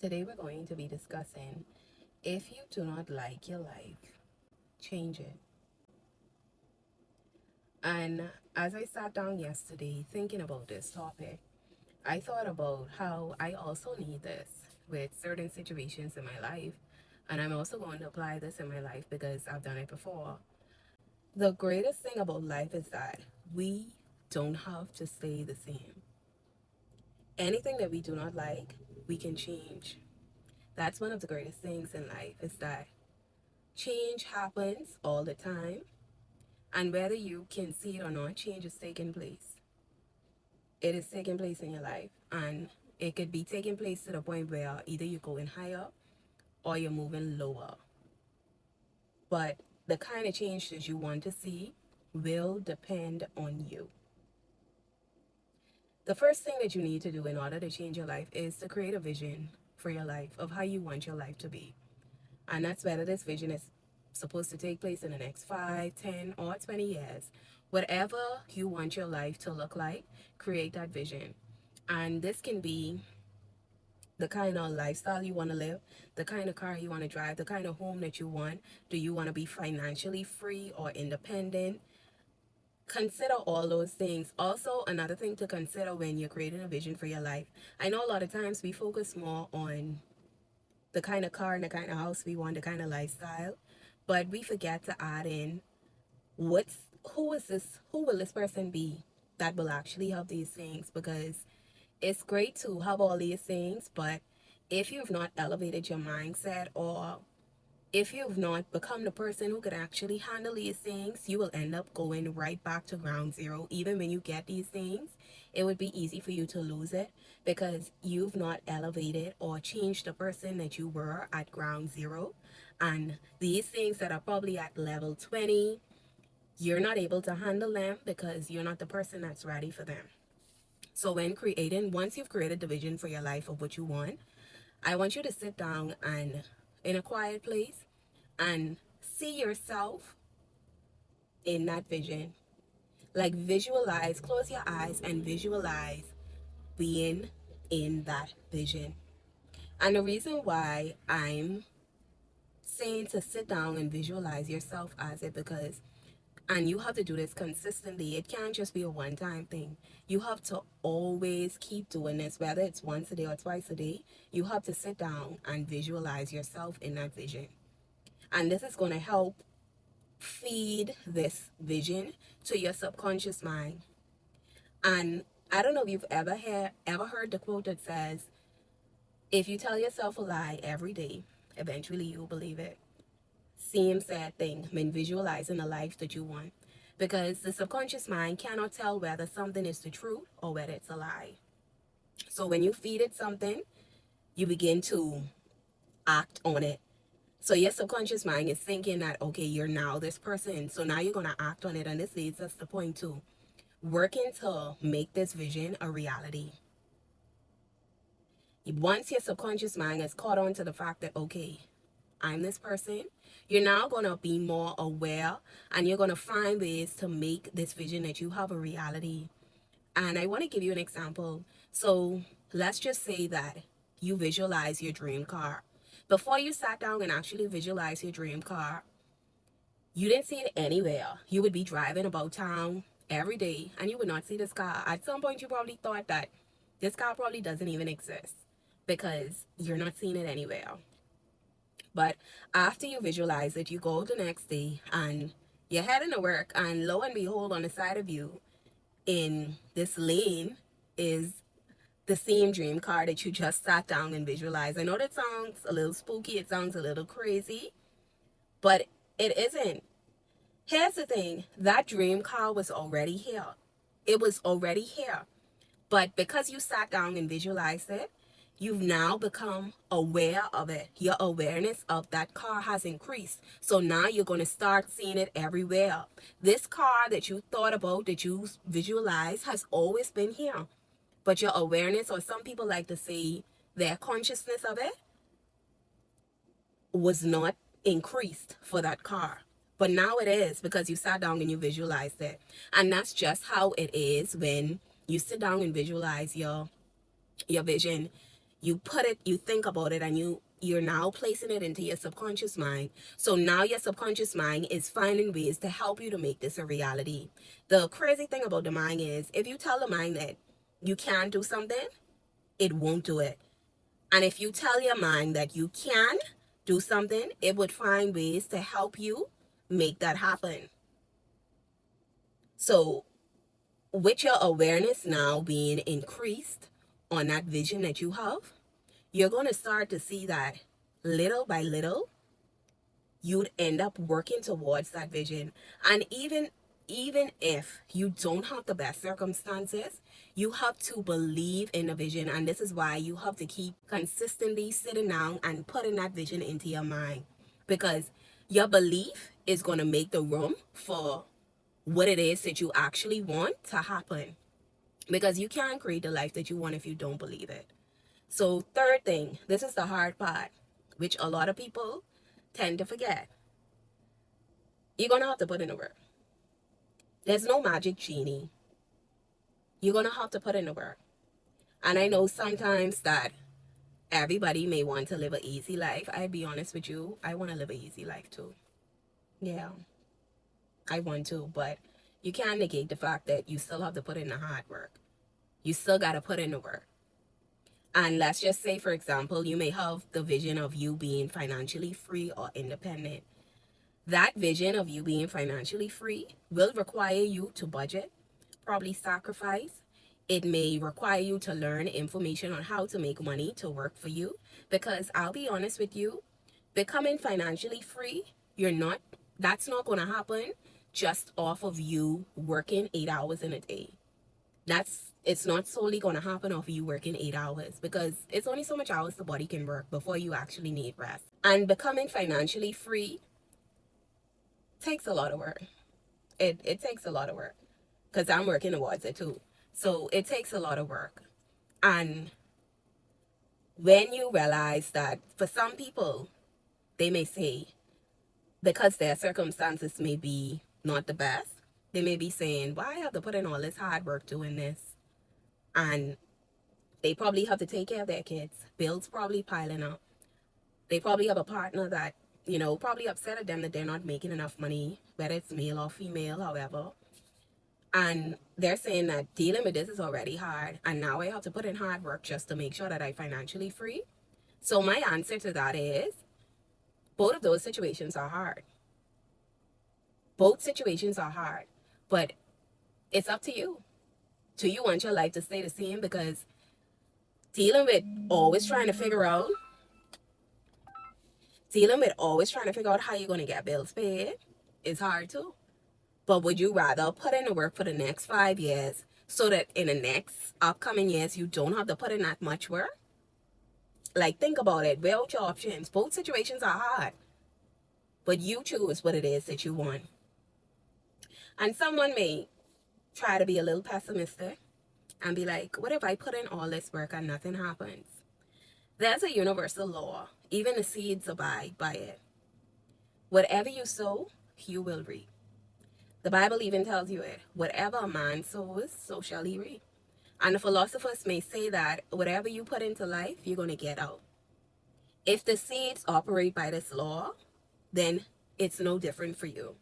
Today we're going to be discussing if you do not like your life, change it. And as I sat down yesterday thinking about this topic, I thought about how I also need this with certain situations in my life. And I'm also going to apply this in my life because I've done it before. The greatest thing about life is that we don't have to stay the same. Anything that we do not like, we can change. That's one of the greatest things in life is that change happens all the time, and whether you can see it or not, change is taking place. It is taking place in your life, and it could be taking place to the point where either you're going higher or you're moving lower. But the kind of change that you want to see will depend on you. The first thing that you need to do in order to change your life is to create a vision for your life of how you want your life to be. And that's whether this vision is supposed to take place in the next 5, 10, or 20 years. Whatever you want your life to look like, create that vision. And this can be the kind of lifestyle you want to live, the kind of car you want to drive, the kind of home that you want. Do you want to be financially free or independent? Consider all those things. Also, another thing to consider when you're creating a vision for your life. I know a lot of times we focus more on the kind of car and the kind of house we want, the kind of lifestyle, but we forget to add in what's who will this person be that will actually have these things, because it's great to have all these things, but if you've not elevated your mindset, or if you've not become the person who could actually handle these things, you will end up going right back to ground zero. Even when you get these things, it would be easy for you to lose it because you've not elevated or changed the person that you were at ground zero. And these things that are probably at level 20, you're not able to handle them because you're not the person that's ready for them. So when creating, once you've created the vision for your life of what you want, I want you to sit down and in a quiet place and see yourself in that vision. Like visualize, close your eyes and visualize being in that vision. And the reason why I'm saying to sit down and visualize yourself as it, because and you have to do this consistently. It can't just be a one-time thing. You have to always keep doing this, whether it's once a day or twice a day. You have to sit down and visualize yourself in that vision. And this is going to help feed this vision to your subconscious mind. And I don't know if you've ever heard the quote that says, if you tell yourself a lie every day, eventually you'll believe it. Same sad thing when visualizing a life that you want. Because the subconscious mind cannot tell whether something is the truth or whether it's a lie. So when you feed it something, you begin to act on it. So your subconscious mind is thinking that, okay, you're now this person. So now you're going to act on it. And this leads us to point two, working to make this vision a reality. Once your subconscious mind has caught on to the fact that, okay, I'm this person, you're now going to be more aware and you're going to find ways to make this vision that you have a reality. And I want to give you an example. So let's just say that you visualize your dream car. Before you sat down and actually visualize your dream car, you didn't see it anywhere. You would be driving about town every day and you would not see this car. At some point, you probably thought that this car probably doesn't even exist because you're not seeing it anywhere. But after you visualize it, you go the next day and you're heading to work, and lo and behold, on the side of you in this lane is the same dream car that you just sat down and visualized. I know that sounds a little spooky, it sounds a little crazy, but it isn't. Here's the thing, that dream car was already here. It was already here. But because you sat down and visualized it, you've now become aware of it. Your awareness of that car has increased. So now you're going to start seeing it everywhere. This car that you thought about, that you visualized, has always been here. But your awareness, or some people like to say their consciousness of it, was not increased for that car. But now it is because you sat down and you visualized it. And that's just how it is when you sit down and visualize your vision. You put it, you think about it, and you're now placing it into your subconscious mind. So now your subconscious mind is finding ways to help you to make this a reality. The crazy thing about the mind is if you tell the mind that you can't do something, it won't do it. And if you tell your mind that you can do something, it would find ways to help you make that happen. So with your awareness now being increased on that vision that you have, you're going to start to see that little by little, you'd end up working towards that vision. And even if you don't have the best circumstances, you have to believe in the vision. And this is why you have to keep consistently sitting down and putting that vision into your mind, because your belief is going to make the room for what it is that you actually want to happen, because you can't create the life that you want if you don't believe it. So third thing, this is the hard part, which a lot of people tend to forget. You're going to have to put in the work. There's no magic genie. You're going to have to put in the work. And I know sometimes that everybody may want to live an easy life. I'll be honest with you, I want to live an easy life too. Yeah, I want to, but you can't negate the fact that you still have to put in the hard work. You still got to put in the work. And let's just say, for example, you may have the vision of you being financially free or independent. That vision of you being financially free will require you to budget, probably sacrifice. It may require you to learn information on how to make money to work for you. Because I'll be honest with you, becoming financially free, that's not going to happen just off of you working 8 hours in a day. It's not solely going to happen off of you working 8 hours, because it's only so much hours the body can work before you actually need rest. And becoming financially free takes a lot of work. It takes a lot of work, because I'm working towards it too. So it takes a lot of work. And when you realize that for some people, they may say, because their circumstances may be not the best, they may be saying, why I have to put in all this hard work doing this? And they probably have to take care of their kids. Bills probably piling up. They probably have a partner that, probably upset at them that they're not making enough money, whether it's male or female, however. And they're saying that dealing with this is already hard, and now I have to put in hard work just to make sure that I'm financially free. So my answer to that is, both of those situations are hard. Both situations are hard, but it's up to you. Do you want your life to stay the same? Because dealing with always trying to figure out how you're going to get bills paid is hard too. But would you rather put in the work for the next 5 years so that in the next upcoming years you don't have to put in that much work? Like, think about it. Weigh out your options. Both situations are hard, but you choose what it is that you want. And someone may try to be a little pessimistic and be like, what if I put in all this work and nothing happens? There's a universal law. Even the seeds abide by it. Whatever you sow, you will reap. The Bible even tells you it. Whatever a man sows, so shall he reap. And the philosophers may say that whatever you put into life, you're going to get out. If the seeds operate by this law, then it's no different for you.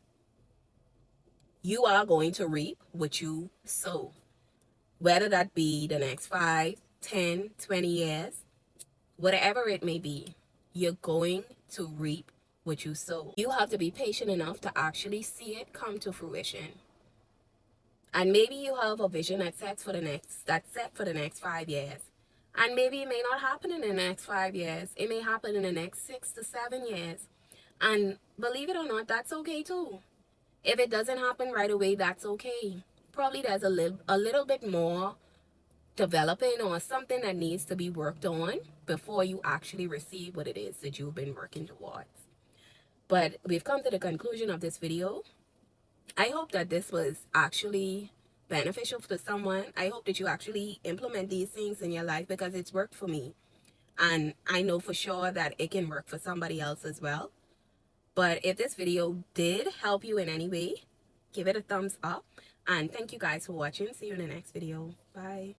You are going to reap what you sow. Whether that be the next 5, 10, 20 years, whatever it may be, you're going to reap what you sow. You have to be patient enough to actually see it come to fruition. And maybe you have a vision that's set for the next 5 years. And maybe it may not happen in the next 5 years. It may happen in the next 6 to 7 years. And believe it or not, that's okay too. If it doesn't happen right away, that's okay. Probably there's a little bit more developing or something that needs to be worked on before you actually receive what it is that you've been working towards. But we've come to the conclusion of this video. I hope that this was actually beneficial to someone. I hope that you actually implement these things in your life, because it's worked for me. And I know for sure that it can work for somebody else as well. But if this video did help you in any way, give it a thumbs up. And thank you guys for watching. See you in the next video. Bye.